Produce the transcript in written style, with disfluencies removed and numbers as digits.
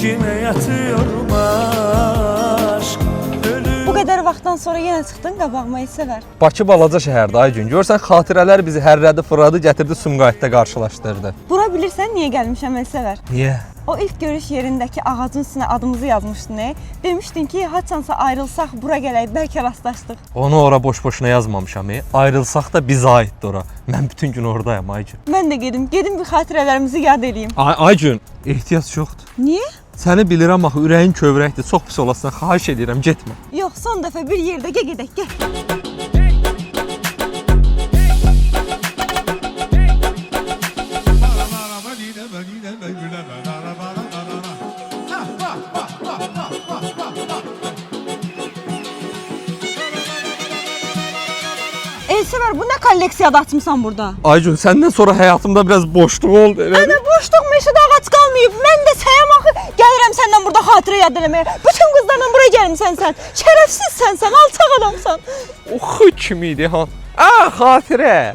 İçime yatıyorum aşk. Bu qədər vaxtdan sonra yenə çıxdın qabağıma Elsəvər. Bakı balaca şəhərdə Aygün. Görsən xatirələr bizi hərrədi, fırladı, gətirdi Sumqayıtda qarşılaşdırdı. Bura bilirsən niyə gəlmişəm Elsəvər? Niyə? O ilk görüş yerindəki ağacın üstünə adımızı yazmışdın. Demişdin ki, haçansa ayrılsaq bura gələk, bəlkə rastlaşdıq. Onu ora boş-boşuna yazmamışam. Ayrılsaq da bizə aiddir ora. Mən bütün gün oradayam Aygün. Mən də gedim bir xatirələrimizi yad eləyim. Aygün, ehtiyac yoxdur. Niyə? Səni bilirəm axı, ürəyin kövrəkdir. Çox pis olasan, xahiş edirəm, getmə. Yox, son dəfə bir yerdə gedək, gəl. Elsəvər, bu nə kolleksiyada açmısan burada? Aygün, səndən sonra həyatımda biraz boşluq oldu. Ana boşluq, meşədə ağac qalmayıb. Mən də səyəm axı. Gəlirəm səndən burada xatirə yad eləməyə. Bütün qızlarla buraya gəlmisən sən. Şərəfsiz sən, alçaq adamsan. Oxu kimi idi ha. Xatirə.